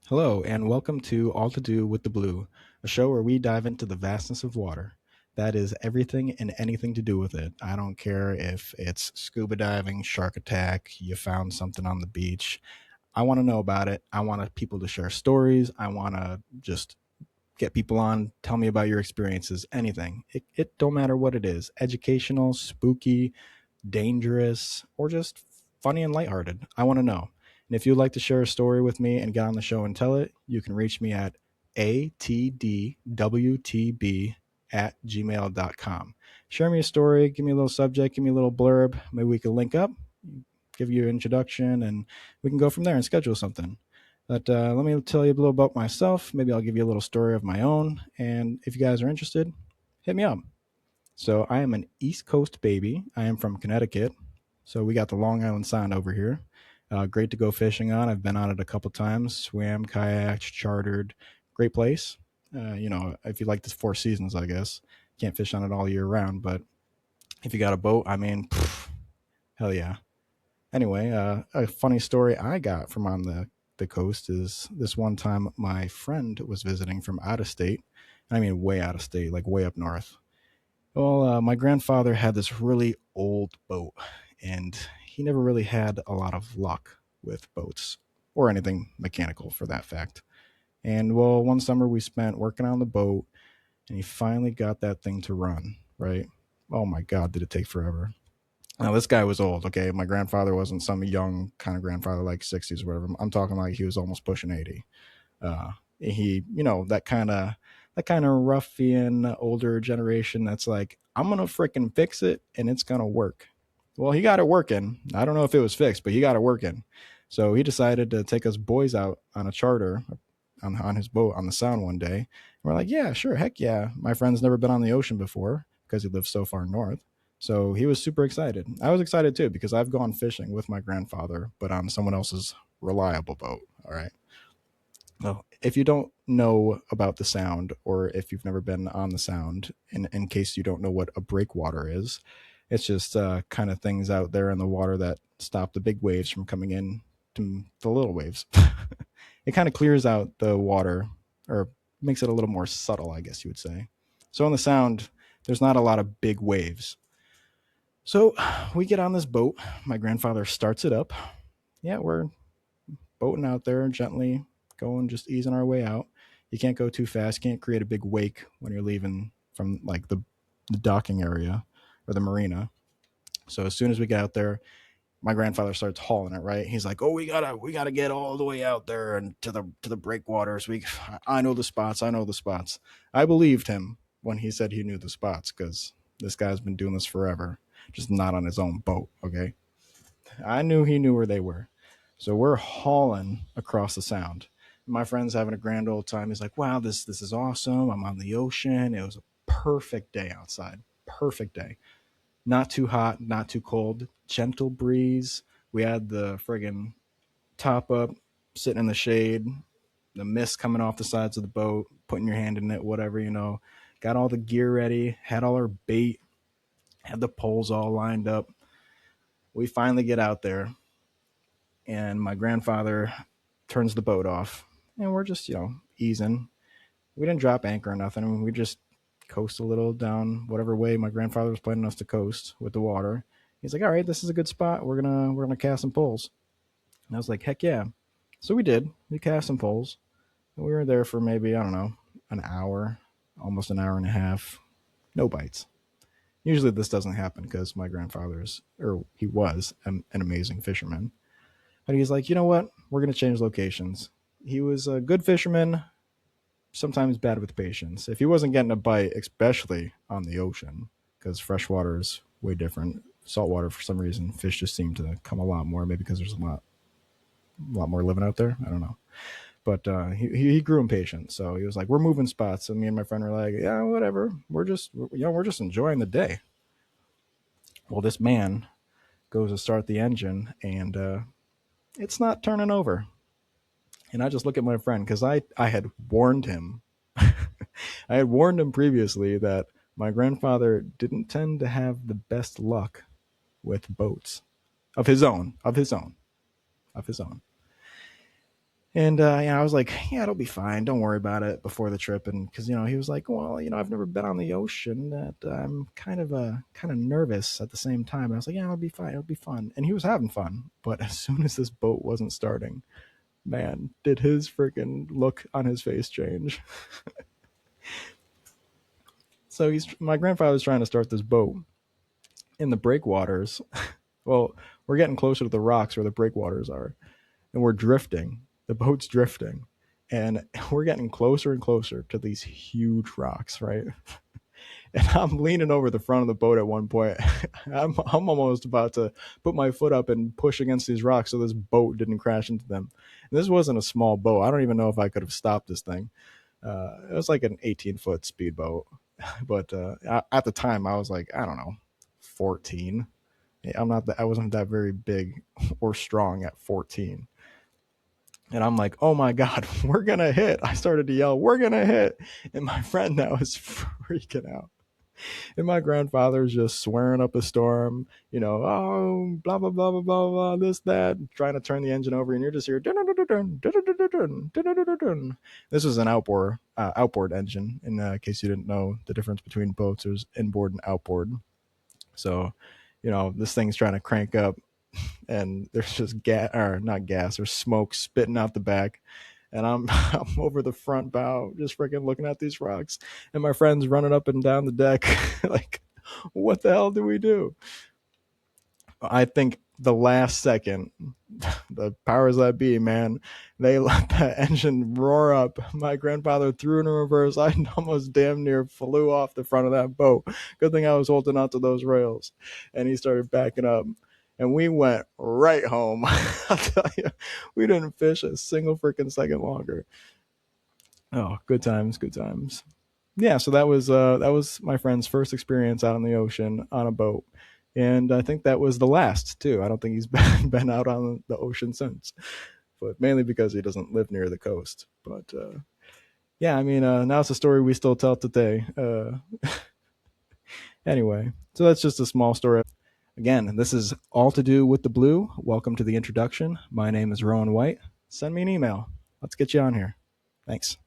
Hello, and welcome to All to Do with the Blue, a show where we dive into the vastness of water. That is everything and anything to do with it. I don't care if it's scuba diving, shark attack, you found something on the beach. I want to know about it. I want people to share stories. I want to just get people on, tell me about your experiences, anything. It don't matter what it is, educational, spooky, dangerous, or just funny and lighthearted. I want to know. And if you'd like to share a story with me and get on the show and tell it, you can reach me at ATDWTB at gmail.com. Share me a story, give me a little subject, give me a little blurb. Maybe we can link up, give you an introduction, and we can go from there and schedule something. But let me tell you a little about myself. Maybe I'll give you a little story of my own. And if you guys are interested, hit me up. So I am an East Coast baby. I am from Connecticut. So we got the Long Island Sound over here. Great to go fishing on. I've been on it a couple times. Swam, kayaked, chartered. Great place. If you like the Four Seasons, I guess. Can't fish on it all year round, but if you got a boat, hell yeah. Anyway, a funny story I got from on the coast is this one time my friend was visiting from out of state. I mean, way out of state, like way up north. Well, my grandfather had this really old boat, and he never really had a lot of luck with boats or anything mechanical for that fact. And well, one summer we spent working on the boat, and he finally got that thing to run, right? Oh my God, did it take forever. Now, this guy was old, okay? My grandfather wasn't some young kind of grandfather like 60s or whatever. I'm talking like he was almost pushing 80. That kind of ruffian older generation that's like, I'm gonna freaking fix it and it's gonna work. Well, he got it working. I don't know if it was fixed, but he got it working. So he decided to take us boys out on a charter on his boat on the Sound one day. And we're like, yeah, sure, heck yeah. My friend's never been on the ocean before because he lives so far north. So he was super excited. I was excited too because I've gone fishing with my grandfather, but on someone else's reliable boat. All right. Well, if you don't know about the Sound, or if you've never been on the Sound, in case you don't know what a breakwater is, it's just kind of things out there in the water that stop the big waves from coming in to the little waves. It kind of clears out the water, or makes it a little more subtle, I guess you would say. So on the Sound, there's not a lot of big waves. So we get on this boat. My grandfather starts it up. Yeah, we're boating out there gently, going, just easing our way out. You can't go too fast. Can't create a big wake when you're leaving from like the docking area or the marina. So as soon as we get out there, my grandfather starts hauling it. Right, he's like, "Oh, we gotta get all the way out there and to the breakwaters. I know the spots. I know the spots." I believed him when he said he knew the spots because this guy's been doing this forever, just not on his own boat. Okay, I knew he knew where they were. So we're hauling across the Sound. My friend's having a grand old time. He's like, "Wow, this is awesome. I'm on the ocean. It was a perfect day outside. Perfect day. Not too hot, not too cold. Gentle breeze. We had the friggin' top up, sitting in the shade, the mist coming off the sides of the boat, putting your hand in it, whatever. Got all the gear ready, had all our bait, had the poles all lined up. We finally get out there, and my grandfather turns the boat off, and we're just easing. We didn't drop anchor or nothing. We just coast a little down whatever way my grandfather was planning us to coast with the water. He's like, "All right, this is a good spot. We're gonna cast some poles." And I was like, "Heck yeah!" So we did. We cast some poles. And we were there for maybe, I don't know, an hour, almost an hour and a half. No bites. Usually this doesn't happen because my grandfather's, or he was, an amazing fisherman. But he's like, "You know what? We're going to change locations." He was a good fisherman, sometimes bad with patience. If he wasn't getting a bite, especially on the ocean, because freshwater is way different. Saltwater, for some reason, fish just seem to come a lot more. Maybe because there's a lot more living out there. I don't know. But he grew impatient, so he was like, "We're moving spots." And me and my friend were like, "Yeah, whatever. We're just enjoying the day." Well, this man goes to start the engine, and it's not turning over. And I just look at my friend because I had warned him. I had warned him previously that my grandfather didn't tend to have the best luck with boats of his own, of his own, of his own. And I was like, yeah, it'll be fine. Don't worry about it before the trip. And because he was like, well, I've never been on the ocean. That I'm kind of nervous at the same time. And I was like, yeah, it'll be fine. It'll be fun. And he was having fun. But as soon as this boat wasn't starting, man, did his freaking look on his face change. So my grandfather's trying to start this boat in the breakwaters. Well, we're getting closer to the rocks where the breakwaters are, and we're drifting. The boat's drifting, and we're getting closer and closer to these huge rocks, right? And I'm leaning over the front of the boat at one point. I'm almost about to put my foot up and push against these rocks so this boat didn't crash into them. And this wasn't a small boat. I don't even know if I could have stopped this thing. It was like an 18-foot speedboat, but at the time I was like, I don't know, 14. I wasn't that very big or strong at 14. And I'm like, oh my God, we're going to hit. I started to yell, we're going to hit. And my friend now is freaking out. And my grandfather's just swearing up a storm, oh, blah, blah, blah, blah, blah, blah, this, that, trying to turn the engine over. And you're just here. This was an outboard engine. In case you didn't know the difference between boats, it was inboard and outboard. So, this thing's trying to crank up, and there's just gas, or not gas, there's smoke spitting out the back. And I'm over the front bow, just freaking looking at these rocks, and my friend's running up and down the deck, like, what the hell do we do? I think the last second, the powers that be, man, they let that engine roar up. My grandfather threw in a reverse. I almost damn near flew off the front of that boat. Good thing I was holding onto those rails. And he started backing up. And we went right home. I'll tell you, we didn't fish a single freaking second longer. Oh, good times, good times. Yeah, so that was my friend's first experience out on the ocean on a boat, and I think that was the last too. I don't think he's been out on the ocean since, but mainly because he doesn't live near the coast. But yeah, I mean, now it's a story we still tell today. Anyway, so that's just a small story. Again, this is all to do with the blue. Welcome to the introduction. My name is Rowan White. Send me an email. Let's get you on here. Thanks.